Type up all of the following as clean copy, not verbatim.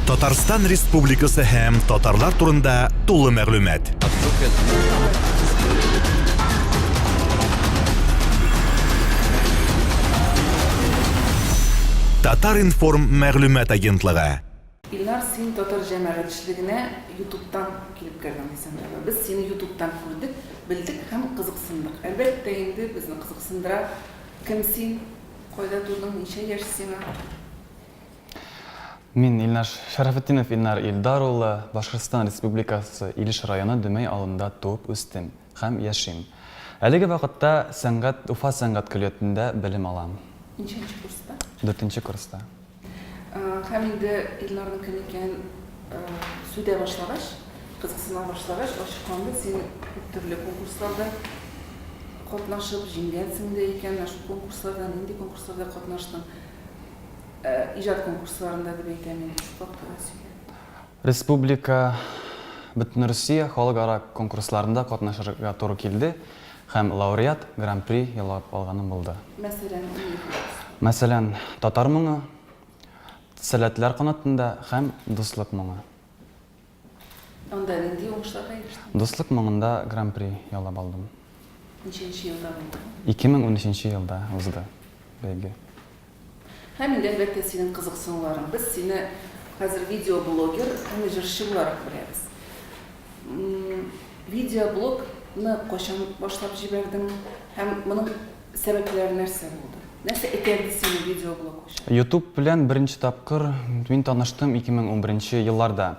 Татарстан Республикасы һәм татарлар турында тулы мәгълүмат. Татар информ мәгълүмат агентлыгы. Илнар, син татар җәмәгатьчелегенә YouTube'тан килеп кергән дисәң, без сине YouTube'тан күрдек, белдек һәм кызыксындык. Әлбәттә, инде безне кызыксындыра. Кем син? Кайда тудың? Ничә яшьсең? Мин Илнар Шарафетдинов Илнар Илдар улы, Башкортстан Республикасы Илеш районы Дөмәй авылында туып үстем һәм яшим. Әлеге вакытта Уфа сәнгать колледжында белем алам. Ничәнче курста? 4-нче курста. Һәм инде Илнарның кем икәнен сөйлә башлагач, кызыксына башлагач, ачыкланды, син төрле конкурсларда катнашып җиңгәнсең дә икән, шул конкурсларда, нинди конкурсларда катнаштың? İcad konkurslarında da beklenen Республика Бүтін Русия халыкара конкурсларында катнашырга туры килде һәм лауреат гран-при яулап алганым булды. Мәсәлән, татар моңы, сәләтләр канатында һәм дуслык моңы. Анда нинди уңышларга ирештең? Дуслык моңында гран-при яулап алдым. Ничәнче елда булды? 2013 елда узды бәйге. Һәм инде әлбәттә синең кызыксынуларың. Без сине хәзер видеоблогер һәм җырчы буларак беләбез. Видеоблогны кайчан башлап җибәрдең һәм моның сәбәпләре нәрсә булды? Нәрсә этәрде сине видеоблог өчен? YouTube белән беренче тапкыр мин таныштым 2011 елларда.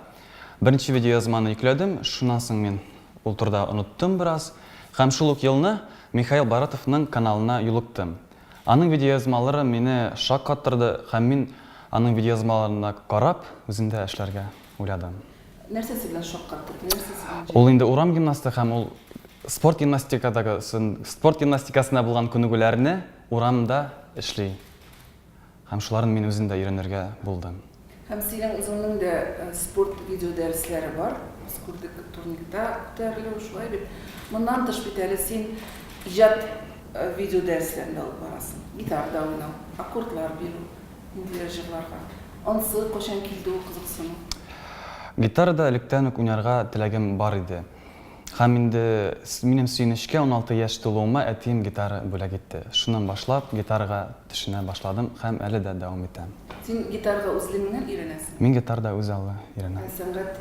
Беренче видеоязманы йөкләдем, шуннан соң мин ул турыда оныттым бераз һәм шул ук елны Михаил Баратовның каналына юлыктым. Аның видеоязмалары мине шок каттырды һәм мин аның видеоязмаларына карап, үзендә эшләргә уйладым. Нәрсәсе белән шок каттырды? Ул инде урам гимнасты һәм ул спорт гимнастикасына булган күнегүләрне урамда эшли. Һәм шуларын мин үзендә өйрәнергә булдым. Һәм синең үзеңнең дә спорт видео дәресләре бар. Спорт турнирда күтәрелү шулай дип. Моннан тыш бит әле син иҗат видео дәресләрендә алып барасың. Гитарда уйнау, аккордлар бирү, инде җырларга. Ансы кайчан килде ул кызыксыну? Гитарада электән үк уйнарга теләгем бар иде. Һәм инде минем сөенечкә 16 яшь тулуыма әтием гитара бүләк итте. Шуннан башлап гитарага төшенә башладым һәм әле дә дәвам итәм. Син гитарага үзлегеңнән өйрәнәсең? Мин гитарда үз аллы өйрәнәм. Сәнгать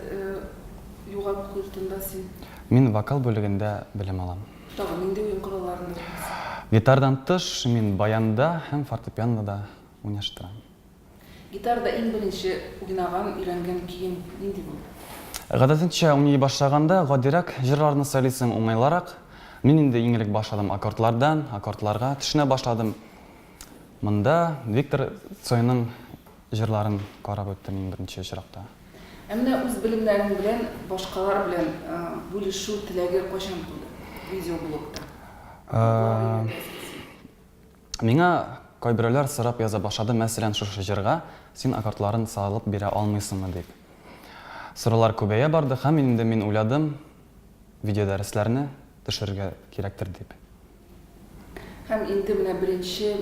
югары курсында син? Мин вокал бүлегендә белем алам. Тагын нинди уен коралларын беләсең? Гитардан тыш мин баянда һәм фортепианода уйнаштырам. Гитарда иң беренче уйнаган, өйрәнгән кием нинди булды? Гадәтенчә уйный башлаганда гадирәк җырларны сөйлисең уңайларак. Мин инде иң элек башладым аккордларга төшенә башладым. Монда Виктор Цойның җырларын карап үттем иң беренче очракта. Әмма үз белемнәрең белән башкалар белән бүлешү теләге кайчан булды? Видеоблогта. Миңа кайберләр сорап яза башлады, мәсәлән, шушы җырга син аккордларын салып бирә алмыйсыңмы дип. Сораулар күбәя барды һәм инде мин уйладым видео дәресләрне төшерергә кирәктер дип. Һәм инде менә беренче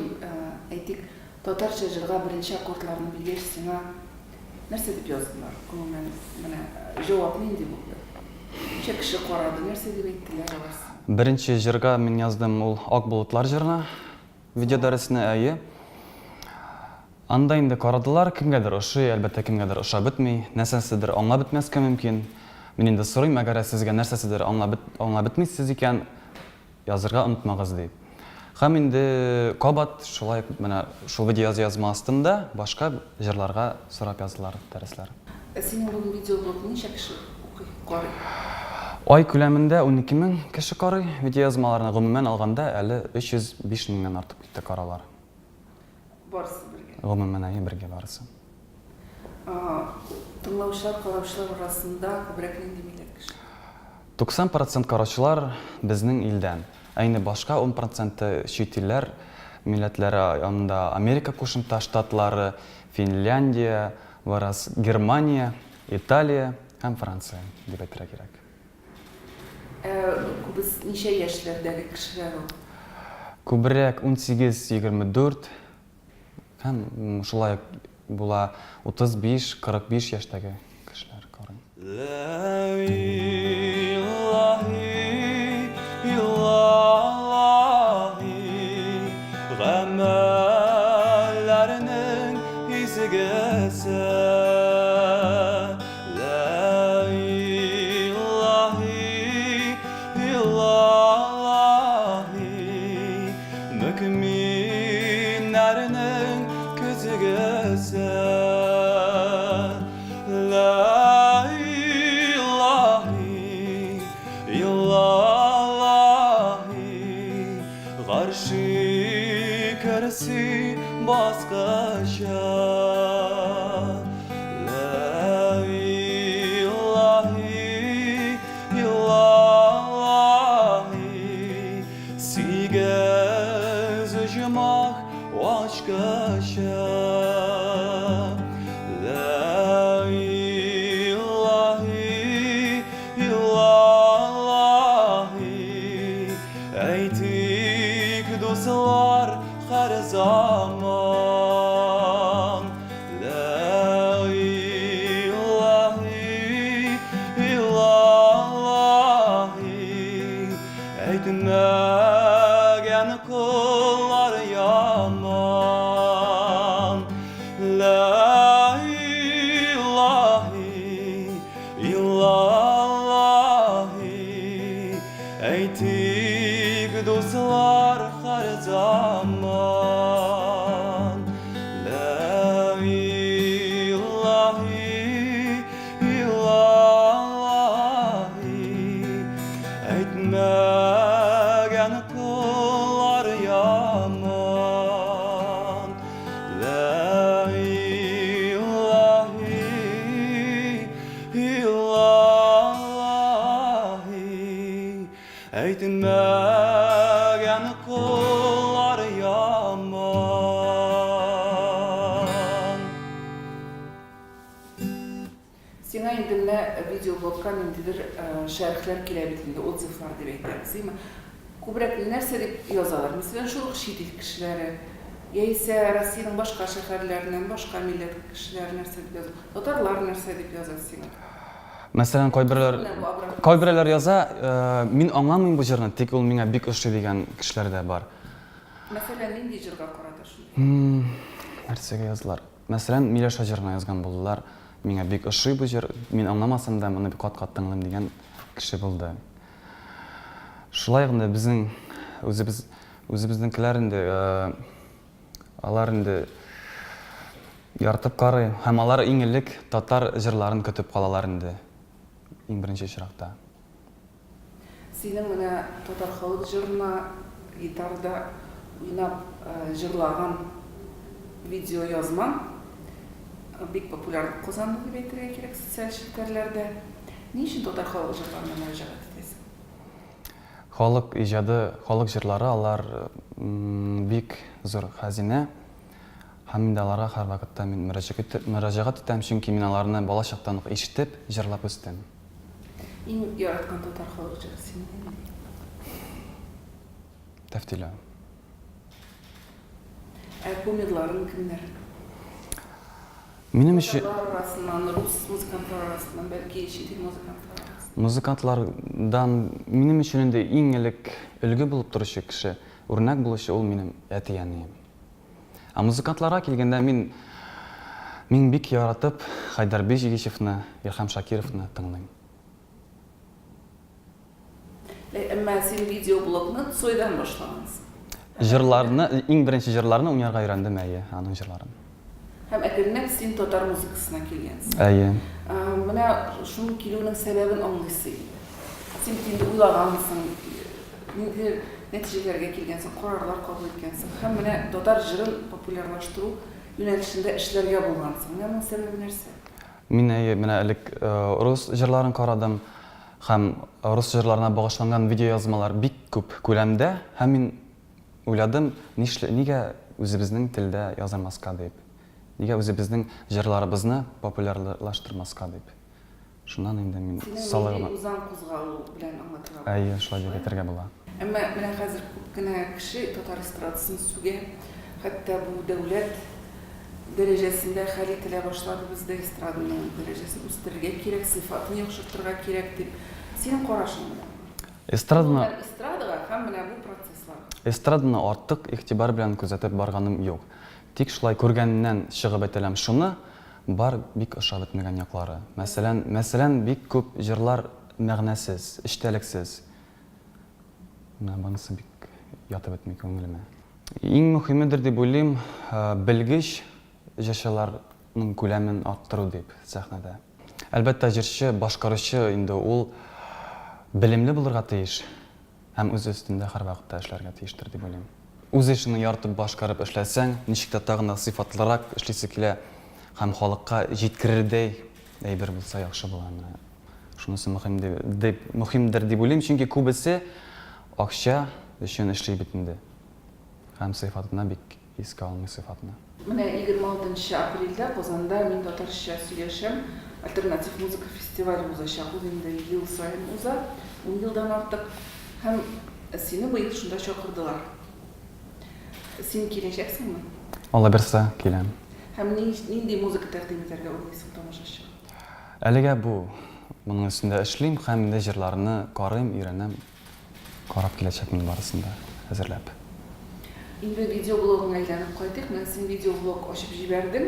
әйтик, татарча җырга беренче аккордларны биргәч сиңа нәрсә дип яздылар? Гомумән менә җавап нинди булды? Ничә кеше карады, нәрсә дип әйттеләр алар? Беренче җырга мин яздым ул Ак болытлар җырына, видео дәресенә әйе. Анда инде карадылар, кемгәдер ошый, әлбәттә кемгәдер ошап бетми, нәрсәседер аңлап бетмәскә мөмкин. Мин инде сорыйм, әгәр сезгә нәрсәседер аңлап бетмисез икән, язырга онытмагыз дип. Һәм инде кабат шулай менә шул видеоязма астында башка җырларга сорап яздылар дәресләр. Синең бу видеоблог ничә кеше укый, карый? Ай күләмендә 12 мең кеше карый, видеоязмаларны гомумән алганда әле 305 меңнән артып китте каралар. Барысы бергә. Гомумән әйе бергә барысы. Тыңлаучылар, караучылар арасында күбрәк нинди милләт кеше? 90% караучылар безнең илдән. Әйне башка 10% чит илләр милләтләре янында Америка кушымта штатлары, Финляндия, Германия, Италия һәм Франция дип әйтергә кирәк. Күбез ничә яшьләрдәге кешеләр ул? Күбрәк 18-24 һәм шулай була 35-45 яшьтәге кешеләр карый. La ilahe illallah gamallarning izigese La ilahe illallah mükminlerning közügese La Qarşı kərsi basqaşa La ilahe illallah Sigez jmaq vaşqaşa La ilahe illallah Eytik dostlar her zaman La ilahe illallah Eytmegen kullar yaman La ilahe illallah Eytik dostlar her zaman La ilahe illallah Eytmegen kullar yaman La ilahe illallah Eytmegen kullar yaman Сиңа инде менә видеоблогка ниндидер шәрехләр килә бит инде, отзывлар дип әйтәбез, әйме? Күбрәк нәрсә дип язалар? Мәсәлән, шул чит ил кешеләре, яисә Россиянең башка шәһәрләреннән башка милләт кешеләре нәрсә дип яза? Татарлар нәрсә дип яза сиңа? Мәсәлән, кайберләр яза, мин аңламыйм бу җырны, тик ул миңа бик ошый дигән кешеләр дә бар. Мәсәлән, нинди җырга карата шунда? Нәрсәгә язлар? Мәсәлән, Миләш җырына язган булдылар. Миңа бик ошый бу җыр, мин аңламасам да, моны бик кат-кат тыңлыйм дигән кеше булды. Шулай гына безнең үзебезнекеләр инде алар инде яртып карый һәм алар иң элек татар җырларын көтеп калалар инде. Иң беренче чиракта. Синең менә татар халык җырына гитарда уйнап җырлаган видео язман бик популярлык казанды дип әйтергә кирәк социаль челтәрләрдә. Ни өчен татар халык җырларына мөрәҗәгать итәсең? Халык иҗады, халык җырлары алар бик зур хәзинә. Һәм инде аларга һәр вакытта мин мөрәҗәгать итәм, чөнки мин аларны бала чактан ук ишетеп, җырлап үстем. Иң яраткан татар халык җыры синең? Тәфтилә. Кумирларың кемнәр? Минем өчен Арасыннан, рус музыкантлар арасыннан, бәлки чит ил музыкантлар арасыннан. Музыкантлардан минем өчен инде иң элек өлгө булып торучы кеше, үрнәк булучы ул минем әти-әнием. Ә музыкантларга килгәндә мин бик яратып Хайдарбек Җигичевне, Илһам Шакировны тыңлыйм. Әмма син видеоблогны Цойдан башлагансың. Җырларны, иң беренче җырларны уйнарга өйрәндем, аның җырларын. Һәм әкренләп син татар музыкасына килгәнсең. Әйе. Менә шуның килүнең сәбәбен аңлыйсың. Син инде уйлагансың, нинди нәтиҗәләргә килгәнсең, карарлар кабул иткәнсең. Һәм менә татар җырын популярлаштыру юнәлешендә эшләргә булгансың. Менә моның сәбәбе нәрсә? Мин менә элек рус җырларын карадым һәм рус җырларына багышланган видео язмалар бик күп күләмдә һәм мин уйладым, нигә үзебезнең телдә язылмаска дип. Нигә үзебезнең җырларыбызны популярлаштырмаска дип. Шуннан инде мин салыгым. Узан кузгалу белән аңлатырга. Әйе, шулай дип әйтергә була. Әмма менә хәзер күп кенә кеше татар эстрадасын сүгә, хәтта бу дәүләт derecesinde hal etile başladı bizde estradının derecesini üstürge kerek, sıfatını yokşurtturga kerek dip. Senin koraşın mı? Эстраданы Estradaga hem mine bu prosesler. эстраданы артык игътибар белән күзәтеп барганым юк. Тик шулай күргәннән чыгып әйтәләм шуны, бар бик ошап бетмәгән яклары. Мәсәлән, бик күп җырлар мәгънәсез, эчтәлексез. Менә монысы бик ятып бетми күңелемә. Иң мөһимедер дип уйлыйм, белгеч җырчыларның күләмен арттыру дип сәхнәдә. Әлбәттә, җырчы, башкаручы инде ул белемле булырга тиеш һәм үз өстендә һәрвакытта эшләргә тиештер дип уйлыйм. Үз эшен яртып башкарып эшләсәң, ничек тә тагын да сыйфатлырак эшлисе килә һәм халыкка җиткерердәй әйбер булса яхшы була. Шунысы мөһимдер дип уйлыйм, чөнки күбесе акча өчен эшли бит инде. Һәм сыйфатына бик искә алмый сыйфатына. Менә 26 апрельдә Казанда мин татарча сөйләшәм. Альтернатив музыка фестивале узачак. Ул инде ел сайын уза. 10 елдан артык. Һәм сине быел шунда чакырдылар. Син киләчәксеңме? Алла берсә киләм. Һәм нинди музыка тәкъдим итәргә уйлыйсың тамашачы? Әлегә буның өстендә эшлим һәм инде җырларны карыйм, өйрәнәм. Карап киләчәкмен барысында әзерләп. Инде видеоблогың әйләнеп кайтыйк. Мен син видеоблог ачып җибәрдең.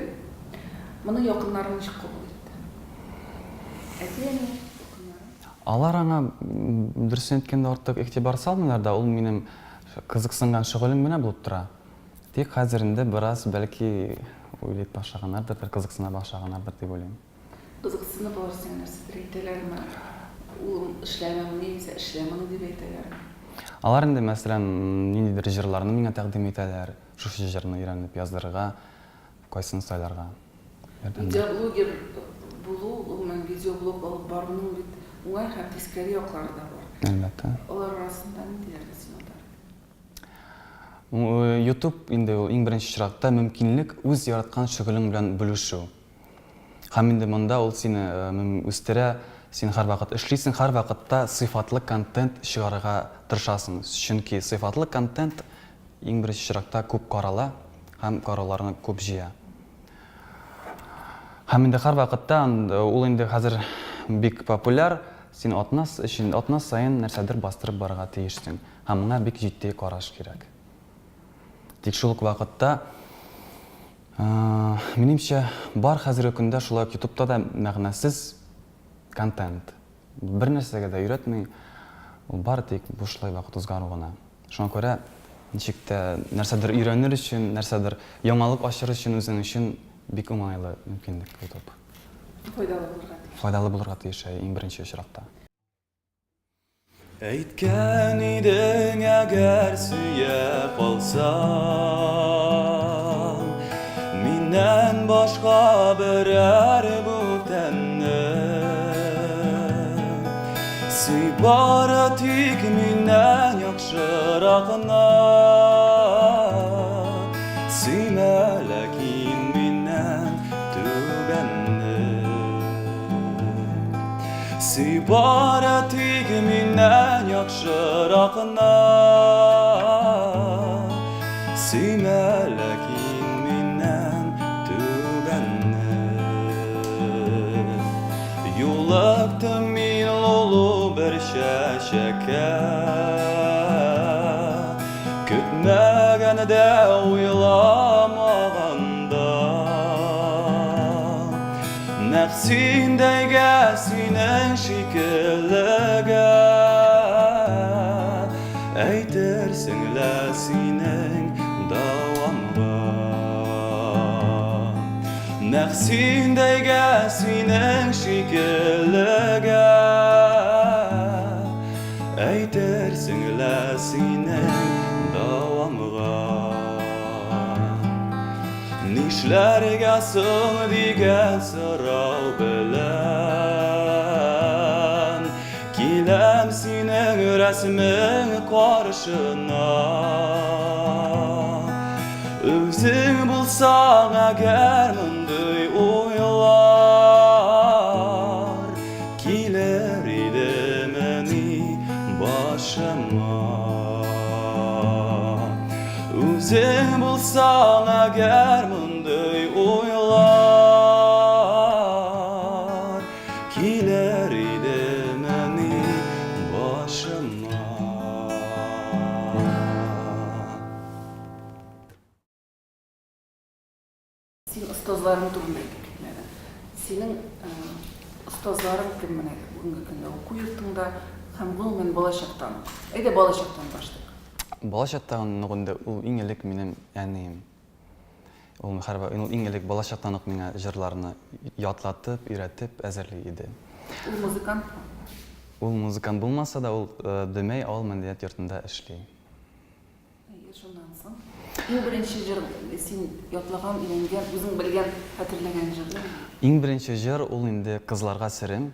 Моны якыннарың ничек кабул итте? Әтиәне, якыннарың? Алар аңа дөресен әйткәндә артык игътибар салмыйлар да, ул минем кызыксынган шөгылем генә булып тора. Тик хәзер инде бераз бәлки уйлап башлаганнардыр, бер кызыксына башлаганнардыр дип уйлыйм. Кызыксынып алырсың нәрсәдер әйтәләрме? Ул эшләмәме, немесе эшләмәме дип әйтәләр. Алар инде мәсәлән ниндидер җырларны миңа тәкъдим итәләр, шушы җырны өйрәнеп яздырырга, кайсын сайларга. Видеоблогер булу, ул мен видеоблог алып баруның бит уңай һәм тискәре яклары да бар. Әлбәттә. Алар арасында ниндиләрне син атар? YouTube инде ул иң беренче чиратта мөмкинлек үз яраткан шөгылең белән бүлешү. Һәм инде монда ул сине үстерә, син һәрвакыт эшлисең, һәрвакытта сыйфатлы контент чыгарырга тырышасың. Чөнки сыйфатлы контент иң беренче чиратта күп карала һәм карауларны күп җыя. Һәм инде һәрвакытта ул инде хәзер бик популяр, син атнас сайын нәрсәдер бастырып барырга тиешсең. Һәм моңа бик җитди караш кирәк. Тик шул ук вакытта минемчә бар хәзерге көндә шулай YouTube'та да мәгънәсез контент. Бер нәрсәгә дә өйрәтми, ул бар тик бушлай вакыт узгару гына. Шуңа күрә ничек тә нәрсәдер өйрәнер өчен, нәрсәдер яңалык ачыр өчен үзең өчен бик уңайлы мөмкинлек YouTube. Файдалы булырга тиеш иң беренче чиратта. Әйткән идең әгәр сөйә калсаң, миннән башка берәр бүтәнне. Сөй бары тик миннән яхшырагына. Сөймә ләкин миннән түбәнне. Сөй бары тик миннән яхшырагына. Сөймә ләкин миннән түбәнне. Юлыктым мин олы бер чәчәккә. Көтмәгәндә, уйламаганда. Нәкъ синдәйгә, синең шикеллегә. Әйтерсең лә синең дәвамга. Нәкъ синдәйгә, синең шикеллегә. Әйтерсең лә синең дәвамга. Нишләргә соң дигән сорау белән киләм синең рәсмең каршына. Үзең булсаң әгәр мондый уйлар килер идемени башыма. Үзең булсаң әгәр мондый kiler idi meni başıma. Sen ustozların turunda gitmedin. Senin ustozların kim mene bugünkü günde oku yurtunda hem gülmen bolacaktan. Eyde bolacaktan başlayalım. Болашақтан нугунда ул иң элек минем яни ул харба ул иң элек болашақтан ук миңа җырларны ятлатып, өйрәтеп әзерлей иде. Ул музыкант mı? Ул музыкант булмаса да ул Дөмәй авыл мәдәният йортында эшли. Шундан соң. Иң беренче җыр син ятлаган, өйрәнгән, үзең белгән, хәтерләгән җырлар. Иң беренче җыр ул инде кызларга серем.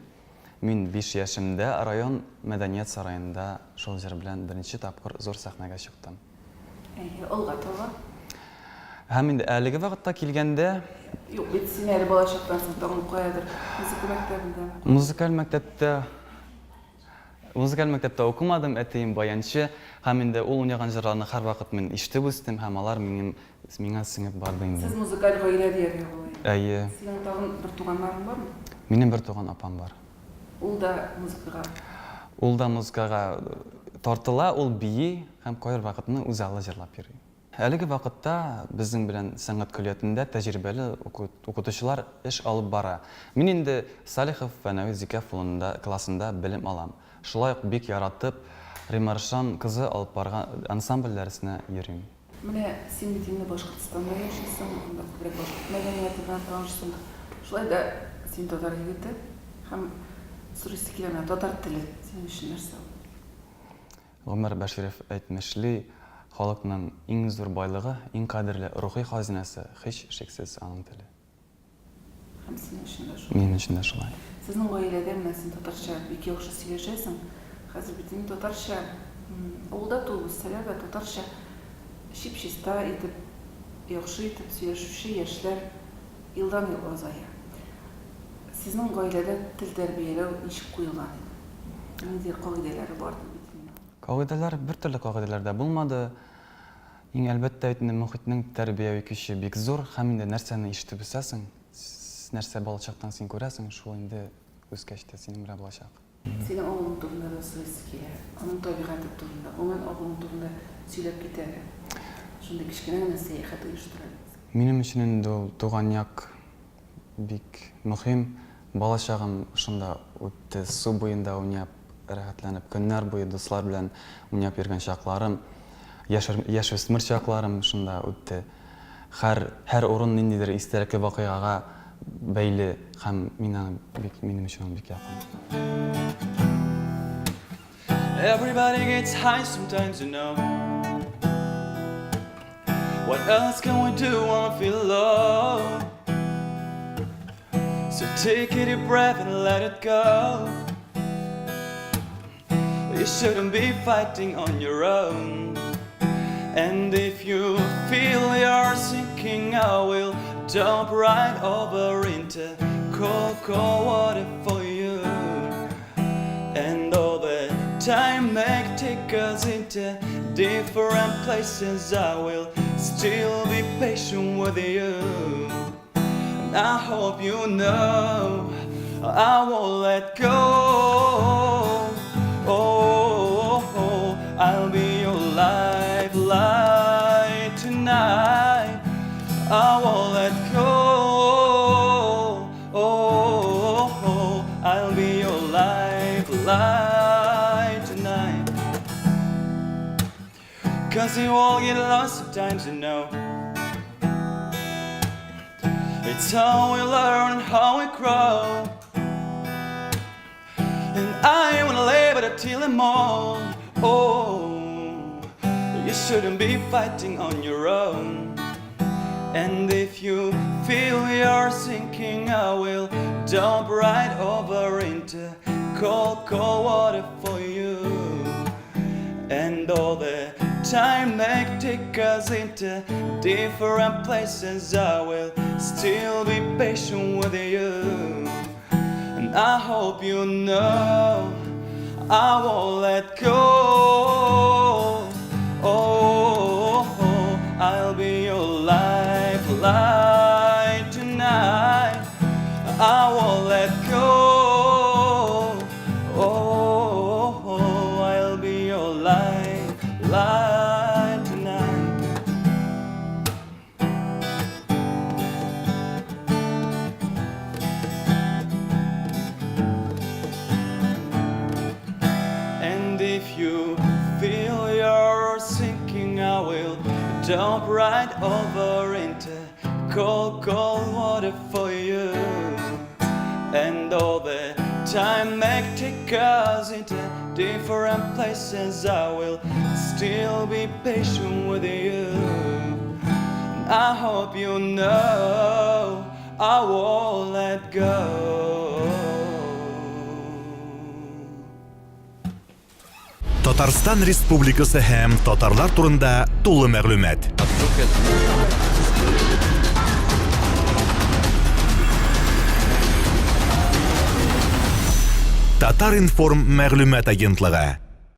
Мин 5 яшемдә район мәдәният сараенда шул җыр белән беренче тапкыр зур сәхнәгә чыктым. Олга тога. Һәм инде әлеге вакытта килгәндә Юк, бит син әле болачактан соң тагын каядыр. Музыка мәктәбендә. Музыкаль мәктәптә укымадым, әтием баянчы, һәм инде ул уйнаган җырларны һәрвакыт мин ишетеп үстем һәм алар миңа сеңеп барды инде. Сез музыкаль гаилә дияргә була. Әйе. Синең тагын бер туганнарың бармы? Минем бер туган апам бар. Ул да музыкага. Ул да музыкага тартыла, ул бии һәм кайбер вакытны үзе алы җырлап йөри. Әлеге вакытта безнең белән сәнгать көллиятендә тәҗрибәле укытучылар эш алып бара. Мин инде Салихов Фәнәви Зикәф улында классында белем алам. Шулай ук бик яратып Римаршан кызы алып барган ансамбль дәресенә йөрим. Менә син бит инде Башкортстанда яшисең, анда күбрәк башкорт мәдәнияте белән танышсың. Шулай да син татар егете һәм сурisi килә татар теле синең өчен нәрсә? Гомәр Бәширов әйтмешли, халыкның иң зур байлыгы, иң кадерле рухи хазинасы һич шексез аның теле. Һәм синең өчен дә шулай. Минем өчен дә шулай. Сезнең гаиләдә менә син татарча бик яхшы сөйләшәсең. Хәзер бит инде татарча авылда туып-үссәләр дә татарча чип-чиста итеп, яхшы итеп сөйләшүче яшьләр елдан-ел азая. Сезнең гаиләдә тел тәрбияләү ничек куелган иде? Нинди кагыйдәләре бар дип? Кагыйдәләр бер төрле кагыйдәләр дә булмады. Иң әлбәттә әйтүне мөхитнең тәрбияви көче бик зур һәм инде нәрсәне ишетеп үсәсең, нәрсә балачактан син күрәсең, шул инде үскәч тә синең белән булачак. Синең авылың турында да сөйләсе килә, аның табигаты турында, гомумән авылың турында сөйләп китәләр. Шунда кичкенә генә сәяхәт оештырабыз. Минем өчен инде ул туган як бик мөһим. Балачагым шунда үтте, су буенда уйнап, рәхәтләнеп, көннәр буе дуслар белән уйнап йөргән чакларым, яшь-үсмер чакларым шунда үтте. Һәр урын ниндидер истәлекле вакыйгага бәйле һәм минем өчен бик якын. Everybody gets high sometimes, you know. What else can we do when we feel low? So take a deep breath and let it go. You shouldn't be fighting on your own. And if you feel you're sinking, I will jump right over into cold, cold water for you. And all the time may take us into different places, I will still be patient with you. And I hope you know I won't let go. Oh, I'll be your lifeline tonight. I won't let go. Oh, I'll be your lifeline tonight. 'Cause you all get lost sometimes, you know. It's how we learn, how we grow. And I wanna live it till the morn. Oh, you shouldn't be fighting on your own. And if you feel you're sinking, I will jump right over into cold, cold water for you. And all the time may take us into different places, I will still be patient with you. And I hope you know I won't let go. Oh, I'll be your lifeline tonight. I won't let go. jump right over into cold water for you. And all the time may take us into different places, I will still be patient with you. I hope you know I won't let go. Татарстан Республикасы һәм татарлар турында тулы мәгълүмат. Татар информ мәгълүмат агентлыгы.